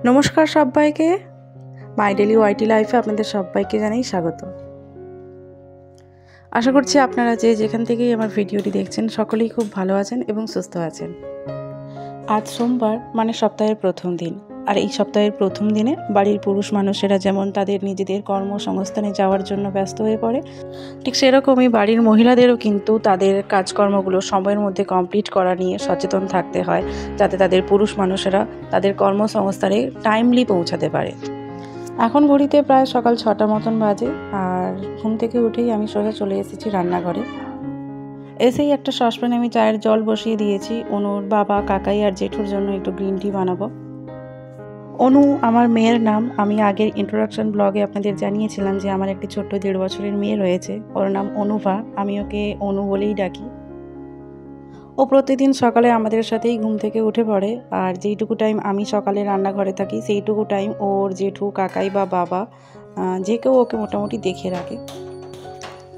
নমস্কার সবাইকে, মাই ডেলি ওয়াইটি লাইফে আপনাদের সবাইকে জানাই স্বাগত। আশা করছি আপনারা যে যেখান থেকেই আমার ভিডিওটি দেখছেন সকলেই খুব ভালো আছেন এবং সুস্থ আছেন। আজ সোমবার, মানে সপ্তাহের প্রথম দিন। আর এই সপ্তাহের প্রথম দিনে বাড়ির পুরুষ মানুষেরা যেমন তাদের নিজেদের কর্মসংস্থানে যাওয়ার জন্য ব্যস্ত হয়ে পড়ে, ঠিক সেরকমই বাড়ির মহিলাদেরও কিন্তু তাদের কাজকর্মগুলো সময়ের মধ্যে কমপ্লিট করা নিয়ে সচেতন থাকতে হয়, যাতে তাদের পুরুষ মানুষেরা তাদের কর্মসংস্থানে টাইমলি পৌঁছাতে পারে। এখন ঘড়িতে প্রায় সকাল 6টা মতন বাজে, আর ঘুম থেকে উঠেই আমি সোজা চলে এসেছি রান্নাঘরে। এসেই একটা সসপ্যানে আমি চায়ের জল বসিয়ে দিয়েছি। অনুর বাবা, কাকাই আর জেঠুর জন্য একটু গ্রিন টি বানাবো। অনু আমার মেয়ের নাম। আমি আগের ইন্ট্রোডাকশন ব্লগে আপনাদের জানিয়েছিলাম যে আমার একটি ছোট্ট 1.5 বছরের মেয়ে রয়েছে। ওর নাম অনুভা। আমি ওকে অনু বলেই ডাকি। ও প্রতিদিন সকালে আমাদের সাথেই ঘুম থেকে উঠে পড়ে, আর যেইটুকু টাইম আমি সকালে রান্নাঘরে থাকি সেইটুকু টাইম ওর জেঠু, কাকাই বা বাবা যে কেউ ওকে মোটামুটি দেখে রাখে।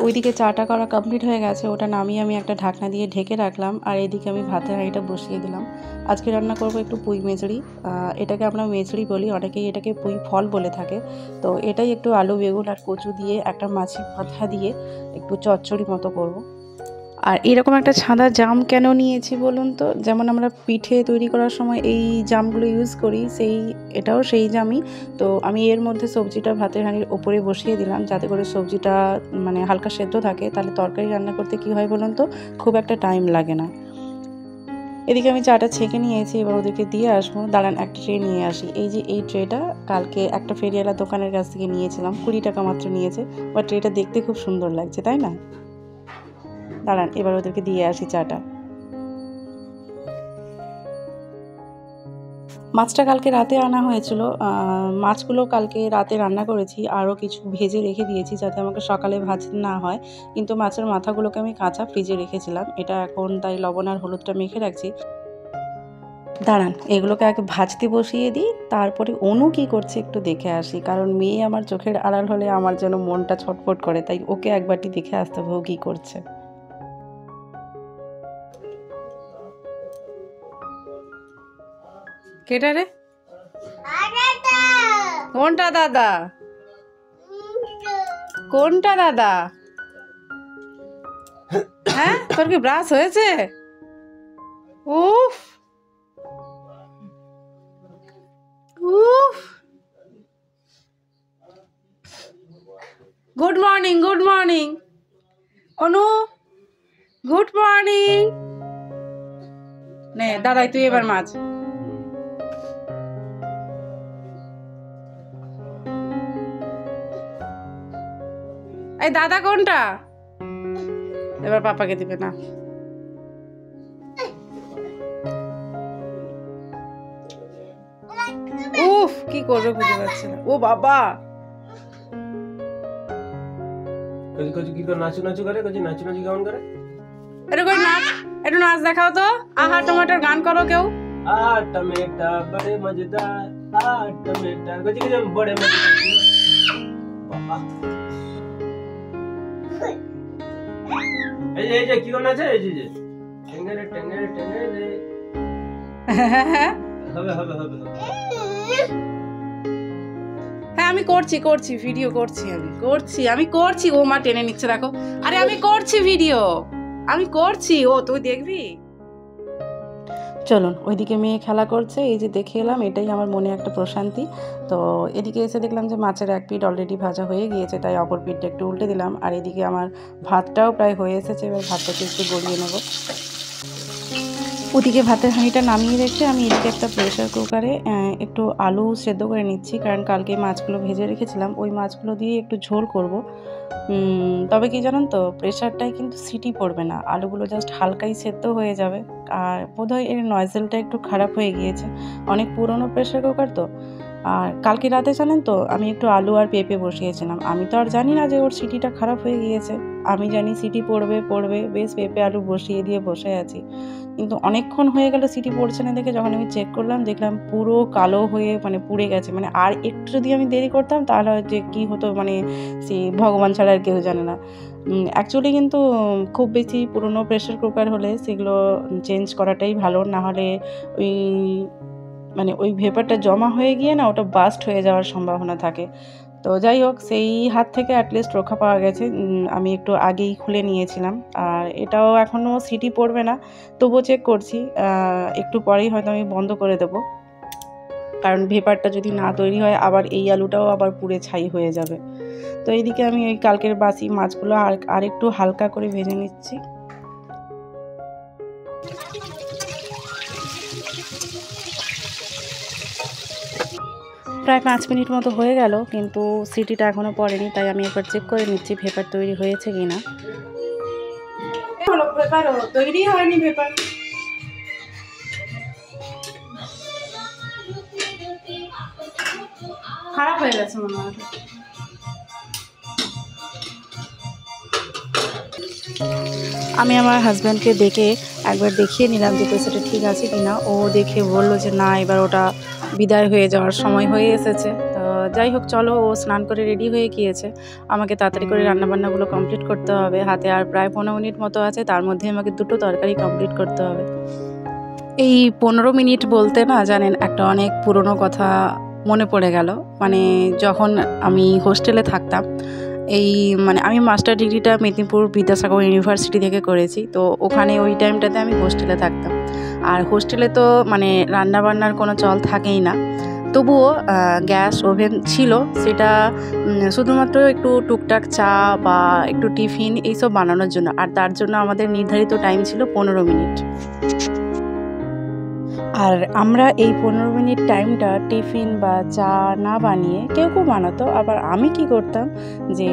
ওইদিকে চাটা করা কমপ্লিট হয়ে গেছে, ওটা নামিয়ে আমি একটা ঢাকনা দিয়ে ঢেকে রাখলাম। আর এদিকে আমি ভাতের হাঁড়িটা বসিয়ে দিলাম। আজকে রান্না করব একটু পুঁই মেচড়ি। এটাকে আমরা মেচড়ি বলি, অনেকেই এটাকে পুঁই ফল বলে থাকে। তো এটাই একটু আলু, বেগুন আর কচু দিয়ে একটা মাছের মাথা দিয়ে একটু চচ্চড়ি মতো করব। আর এরকম একটা ছাদা জাম কেন নিয়েছি বলুন তো? যেমন আমরা পিঠে তৈরি করার সময় এই জামগুলো ইউজ করি, এটাও সেই জামই। তো আমি এর মধ্যে সবজিটা ভাতের হাঁড়ির ওপরে বসিয়ে দিলাম, যাতে করে সবজিটা মানে হালকা সেদ্ধ থাকে। তাহলে তরকারি রান্না করতে কি হয় বলুন তো, খুব একটা টাইম লাগে না। এদিকে আমি চাটা ছেঁকে নিয়েছি, এবার ওদেরকে দিয়ে আসবো। দাঁড়ান, একটা ট্রে নিয়ে আসি। এই যে এই ট্রেটা কালকে একটা ফেরিওয়ালা দোকানের কাছ থেকে নিয়েছিলাম, 20 টাকা মাত্র নিয়েছে। বাট ট্রেটা দেখতে খুব সুন্দর লাগছে, তাই না? দাঁড়ান, এবার ওদেরকে দিয়ে আসি চাটা। মাছটা কালকে রাতে আনা হয়েছিল। মাছগুলো কালকে রাতে রান্না করেছি, আরও কিছু ভেজে রেখে দিয়েছি যাতে আমাকে সকালে ভাজতে না হয়। কিন্তু মাছের মাথাগুলোকে আমি কাঁচা ফ্রিজে রেখেছিলাম। এটা এখন তাই লবণ আর হলুদটা মেখে রাখছি। দাঁড়ান, এগুলোকে আগে ভাজতে বসিয়ে দিই, তারপরে অনু কী করছে একটু দেখে আসি। কারণ মেয়ে আমার চোখের আড়াল হলে আমার যেন মনটা ছটফট করে, তাই ওকে একবারটি দেখে আসতে হবে ও কী করছে। কেটা রে? কোনটা দাদা? কোনটা দাদা? হ্যাঁ, তোর কি ব্রাশ হয়েছে? উফ উফ। গুড মর্নিং, গুড মর্নিং অনু, গুড মর্নিং। নে দাদাই, তুই এবার মাছ। এই দাদা কোনটা? এবার পাপাকে দিবে না। উফ, কি করবে বুঝতে পারছি না। ও বাবা, কি করে নাচু নাচু করে? নাচু নাচু কেমন করে? এরকম নাচ, একটু নাচ দেখাও তো। আহা টমেটোর গান করো কেউ। टमेटा बड़े मजेदार, टमेटा बड़े मजेदार। এই যে কি কোন আছে? এই যে টেঙ্গেরে টেঙ্গেরে টেঙ্গেরে হবে হবে হবে। হ্যাঁ, আমি করছি ভিডিও করছি, আমি করছি। ও মা টেনে নিচ্ছে, দেখো। আরে আমি করছি ভিডিও, আমি করছি। ও তুই দেখবি? চলুন, ওইদিকে মেয়ে খেলা করছে, এই যে দেখে এলাম, এটাই আমার মনে একটা প্রশান্তি। তো এদিকে এসে দেখলাম যে মাছের এক পিঠ অলরেডি ভাজা হয়ে গিয়েছে, তাই অপর পিঠটা একটু উল্টে দিলাম। আর এদিকে আমার ভাতটাও প্রায় হয়ে এসেছে, এবার ভাতটাকে একটু গড়িয়ে নেব। ওদিকে ভাতের হাঁড়িটা নামিয়ে রেখে আমি এদিকে একটা প্রেশার কুকারে একটু আলু সেদ্ধ করে নিচ্ছি, কারণ কালকে মাছগুলো ভেজে রেখেছিলাম, ওই মাছগুলো দিয়ে একটু ঝোল করব। তবে কি জানেন তো, প্রেশারটায় কিন্তু সিটি পড়বে না, আলুগুলো জাস্ট হালকাই সেদ্ধ হয়ে যাবে। আর বোধহয় এর নয়েজেলটা একটু খারাপ হয়ে গিয়েছে, অনেক পুরনো প্রেশার কুকার তো। আর কালকে রাতে জানেন তো, আমি একটু আলু আর পেঁপে বসিয়েছিলাম। আমি তো আর জানি না যে ওর সিটিটা খারাপ হয়ে গিয়েছে। আমি জানি সিটি পড়বে, বেশ পেঁপে আলু বসিয়ে দিয়ে বসে আছি। কিন্তু অনেকক্ষণ হয়ে গেল সিটি পড়ছে না দেখে, যখন আমি চেক করলাম দেখলাম পুরো কালো হয়ে মানে পুড়ে গেছে। মানে আর একটু যদি আমি দেরি করতাম তাহলে যে কী হতো মানে সে ভগবান ছাড়া আর কেউ জানে না। অ্যাকচুয়ালি কিন্তু খুব বেশি পুরনো প্রেশার কুকার হলে সেগুলো চেঞ্জ করাটাই ভালো, না হলে ওই মানে ওই ভেপারটা জমা হয়ে গিয়ে না ওটা বাস্ট হয়ে যাওয়ার সম্ভাবনা থাকে। তো যাই হোক, সেই হাত থেকে অ্যাটলিস্ট রক্ষা পাওয়া গেছে। আমি একটু আগেই খুলে নিয়েছিলাম। আর এটাও এখনও সিটি পড়বে না, তবুও চেক করছি। একটু পরেই হয়তো আমি বন্ধ করে দেবো, কারণ ভেপারটা যদি না তৈরি হয় আবার এই আলুটাও আবার পুড়ে ছাই হয়ে যাবে। তো এইদিকে আমি ওই কালকের বাসি মাছগুলো আর একটু হালকা করে ভেজে নিচ্ছি। প্রায় 5 মিনিট মতো হয়ে গেল, কিন্তু সিটিটা এখনও পড়েনি, তাই আমি একবার চেক করে নিচ্ছি ভেপার তৈরি হয়েছে কি না। তৈরি হয়নি ভেপার। খারাপ হয়ে গেছে মনে হয়। আমি আমার হাজব্যান্ডকে ডেকে একবার দেখিয়ে নিলাম যে প্রেসারটা ঠিক আছে কিনা। ও দেখে বলল যে না, এবার ওটা বিদায় হয়ে যাওয়ার সময় হয়ে এসেছে। তো যাই হোক, চলো, ও স্নান করে রেডি হয়ে গিয়েছে। আমাকে তাড়াতাড়ি করে রান্নাবান্নাগুলো কমপ্লিট করতে হবে। হাতে আর প্রায় 15 মিনিট মতো আছে, তার মধ্যে আমাকে 2টো তরকারি কমপ্লিট করতে হবে। এই 15 মিনিট বলতে না জানেন, একটা অনেক পুরনো কথা মনে পড়ে গেল। মানে যখন আমি হোস্টেলে থাকতাম, মানে আমি মাস্টার ডিগ্রিটা মেদিনীপুর বিদ্যাসাগর ইউনিভার্সিটি থেকে করেছি। তো ওখানে ওই টাইমটাতে আমি হোস্টেলে থাকতাম। আর হোস্টেলে তো মানে রান্নাবান্নার কোনো চল থাকেই না, তবুও গ্যাস ওভেন ছিল। সেটা শুধুমাত্র একটু টুকটাক চা বা একটু টিফিন এইসব বানানোর জন্য, আর তার জন্য আমাদের নির্ধারিত টাইম ছিল 15 মিনিট। আর আমরা এই 15 মিনিট টাইমটা টিফিন বা চা না বানিয়ে কেউ বানাতো, আবার আমি কি করতাম যে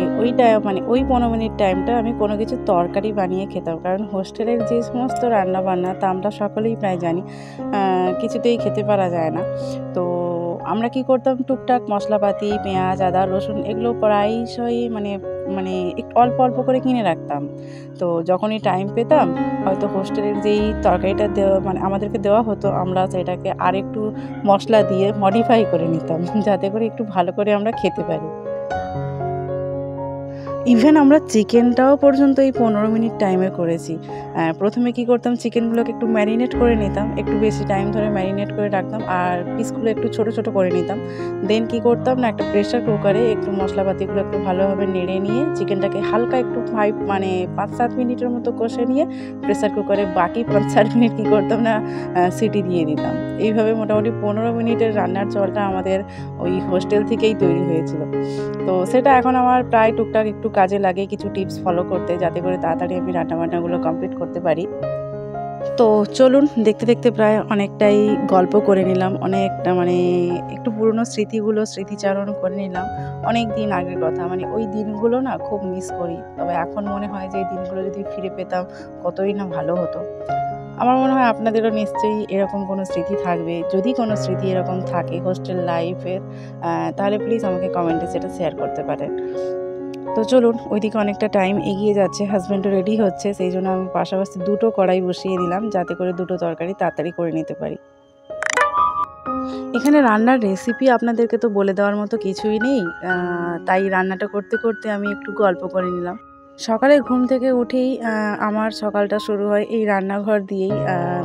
মানে ওই 15 মিনিট টাইমটা আমি কোনো কিছু তরকারি বানিয়ে খেতাম। কারণ হোস্টেলের যে সমস্ত রান্নাবান্না তা আমরা সকলেই প্রায় জানি, কিছুতেই খেতে পারা যায় না। তো আমরা কি করতাম, টুকটাক মশলাপাতি, পেঁয়াজ, আদা, রসুন এগুলো প্রায়শই মানে একটু অল্প অল্প করে কিনে রাখতাম। তো যখনই টাইম পেতাম, হয়তো হোস্টেলের যেই তরকারিটা মানে আমাদেরকে দেওয়া হতো, আমরা সেটাকে আরেকটু মশলা দিয়ে মডিফাই করে নিতাম, যাতে করে একটু ভালো করে আমরা খেতে পারি। ইভেন আমরা চিকেনটাও পর্যন্ত এই 15 মিনিট টাইমে করেছি। প্রথমে কি করতাম, চিকেনগুলোকে একটু ম্যারিনেট করে নিতাম, একটু বেশি টাইম ধরে ম্যারিনেট করে রাখতাম, আর পিসগুলো একটু ছোট ছোট করে নিতাম। দেন কি করতাম না, একটা প্রেশার কুকারে একটু মশলাপাতিগুলো একটু ভালোভাবে নেড়ে নিয়ে চিকেনটাকে হালকা একটু 5-7 মিনিটের মতো কষে নিয়ে প্রেশার কুকারে বাকি 5-7 মিনিট কী করতাম না, সিটি দিয়ে দিতাম। এইভাবে মোটামুটি 15 মিনিটের রান্নার চলটা আমাদের ওই হোস্টেল থেকেই তৈরি হয়েছিল। তো সেটা এখন আমার প্রায় টুকটাক একটু কাজে লাগে, কিছু টিপস ফলো করতে, যাতে করে তাড়াতাড়ি আমি রান্নাবান্নাগুলো কমপ্লিট করতে পারি। তো চলুন, দেখতে দেখতে প্রায় অনেকটাই গল্প করে নিলাম, অনেকটা মানে একটু পুরনো স্মৃতিচারণ করে নিলাম। অনেক দিন আগের কথা, মানে ওই দিনগুলো না খুব মিস করি। তবে এখন মনে হয় যে এই দিনগুলো যদি ফিরে পেতাম কতই না ভালো হতো। আমার মনে হয় আপনাদেরও নিশ্চয়ই এরকম কোনো স্মৃতি থাকবে। যদি কোনো স্মৃতি এরকম থাকে হোস্টেল লাইফের, তাহলে প্লিজ আমাকে কমেন্টে সেটা শেয়ার করতে পারেন। তো চলুন, ওইদিকে অনেকটা টাইম এগিয়ে যাচ্ছে, হাজব্যান্ডও রেডি হচ্ছে, সেই জন্য আমি পাশাপাশি 2টো কড়াই বসিয়ে দিলাম, যাতে করে 2টো তরকারি তাড়াতাড়ি করে নিতে পারি। এখানে রান্নার রেসিপি আপনাদেরকে তো বলে দেওয়ার মতো কিছুই নেই, তাই রান্নাটা করতে করতে আমি একটু গল্প করে নিলাম। সকালে ঘুম থেকে উঠেই আমার সকালটা শুরু হয় এই রান্নাঘর দিয়েই।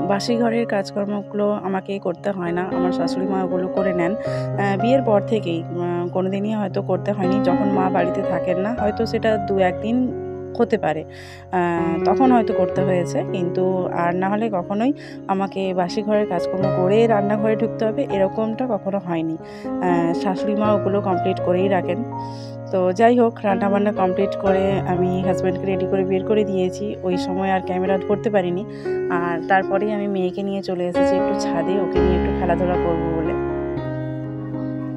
বাসি ঘরের কাজকর্মগুলো আমাকে করতে হয় না, আমার শাশুড়ি মা ওগুলো করে নেন। বিয়ের পর থেকেই কোনো দিনই হয়তো করতে হয়নি, যখন মা বাড়িতে থাকেন না, হয়তো সেটা 2-1 দিন হতে পারে, তখন হয়তো করতে হয়েছে, কিন্তু আর না হলে কখনোই আমাকে বাসি ঘরের কাজকর্ম করে রান্নাঘরে ঢুকতে হবে এরকমটা কখনো হয়নি। শাশুড়ি মা ওগুলো কমপ্লিট করেই রাখেন। তো যাই হোক, রান্নাবান্না কমপ্লিট করে আমি হাজব্যান্ডকে রেডি করে বের করে দিয়েছি। ওই সময় আর ক্যামেরা ধরতে পারিনি, আর তারপরেই আমি মেয়েকে নিয়ে চলে এসেছি একটু ছাদে, ওকে নিয়ে একটু খেলাধুলা করবো বলে।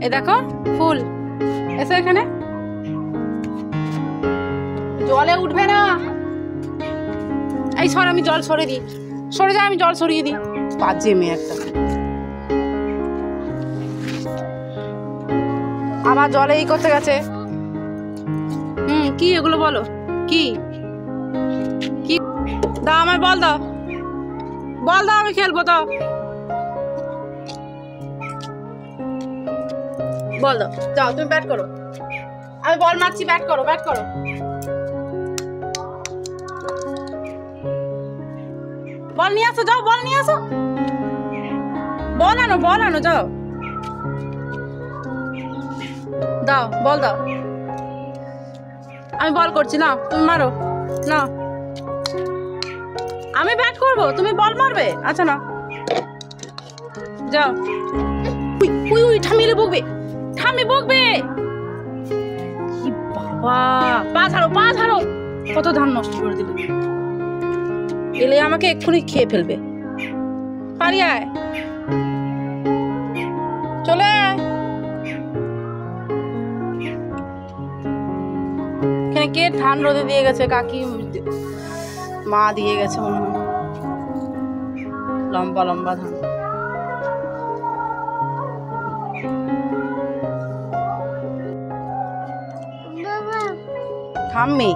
এই দেখো ফুল, এসো এখানে, জলে উঠবে না। এই সর, আমি জল সরে দিই, সরে যা, আমি জল সরিয়ে দিই। বাজে মেয়ে একটা, আবার জলে এই করতে গেছে। কি এগুলো বলো, কি কি দাও, আমার বল দাও, বল দাও, আমি খেলবো। তো বল দাও, যাও তুমি ব্যাট করো, আমি বল মারছি, ব্যাট করো, ব্যাট করো। বল নিয়ে আসো, যাও বল নিয়ে আসো, বল আনো যাও, দাও বল দাও, আমি বল করছি না, তুমি মারো না, আমি ব্যাট করব, তুমি বল মারবে। আচ্ছা না, যাও। উই ঠামিলে বকবে, ঠামি বকবে। কি বাবা, পা ছাড়ো, কত ধান নষ্ট করে দিলে। এলে আমাকে এক্ষুনি খেয়ে ফেলবে। পারি আয়, চলে আয়। এখানে কে ধান রোদে দিয়ে গেছে? কাকি মা দিয়ে গেছে মনে হয়, লম্বা লম্বা ধান। থামমি,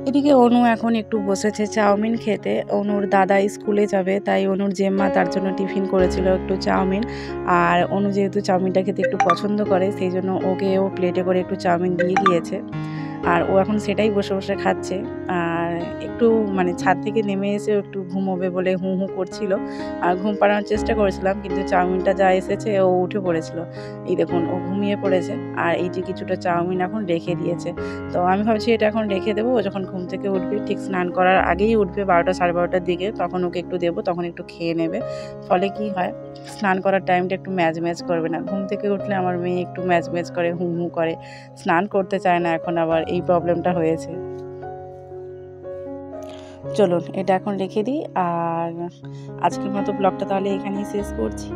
এদিকে অনু এখন একটু বসেছে চাউমিন খেতে। অনুর দাদা স্কুলে যাবে, তাই অনুর জেম্মা তার জন্য টিফিন করেছিল একটু চাউমিন। আর অনু যেহেতু চাউমিনটা খেতে একটু পছন্দ করে, সেই জন্য ওকেও প্লেটে করে একটু চাউমিন দিয়ে গিয়েছে। আর ও এখন সেটাই বসে বসে খাচ্ছে। আর একটু মানে ছাদ থেকে নেমে এসে একটু ঘুমোবে বলে হু হু করছিল, আর ঘুম পাড়ানোর চেষ্টা করেছিলাম, কিন্তু চাউমিনটা যা এসেছে ও উঠে পড়েছিল। এই দেখুন ও ঘুমিয়ে পড়েছে। আর এই যে কিছুটা চাউমিন এখন রেখে দিয়েছে, তো আমি ভাবছি এটা এখন রেখে দেবো। ও যখন ঘুম থেকে উঠবে, ঠিক স্নান করার আগেই উঠবে 12টা সাড়ে 12টার দিকে, তখন ওকে একটু দেবো, তখন একটু খেয়ে নেবে। ফলে কি হয়, স্নান করার টাইমটা একটু ম্যাচ করবে না। ঘুম থেকে উঠলে আমার মেয়ে একটু ম্যাচ করে, হু হু করে, স্নান করতে চায় না। এখন আবার এই প্রবলেমটা হয়েছে। চলুন এটা এখন রেখে দিই। আর আজকের মতো ব্লগটা তাহলে এখানেই শেষ করছি।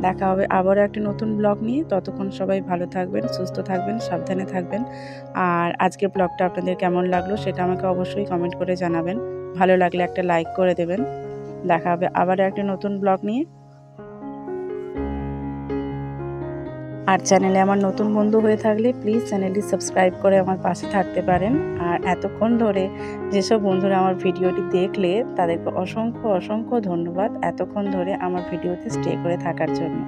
দেখা হবে আবারও একটা নতুন ব্লগ নিয়ে। ততক্ষণ সবাই ভালো থাকবেন, সুস্থ থাকবেন, সাবধানে থাকবেন। আর আজকের ব্লগটা আপনাদের কেমন লাগলো সেটা আমাকে অবশ্যই কমেন্ট করে জানাবেন। ভালো লাগলে একটা লাইক করে দেবেন। দেখা হবে আবারও একটা নতুন ব্লগ নিয়ে। আর চ্যানেলে আমার নতুন বন্ধু হয়ে থাকলে প্লিজ চ্যানেলটি সাবস্ক্রাইব করে আমার পাশে থাকতে পারেন। আর এতক্ষণ ধরে যেসব বন্ধুরা আমার ভিডিওটি দেখলে তাদেরকে অসংখ্য ধন্যবাদ এতক্ষণ ধরে আমার ভিডিওতে স্টে করে থাকার জন্য।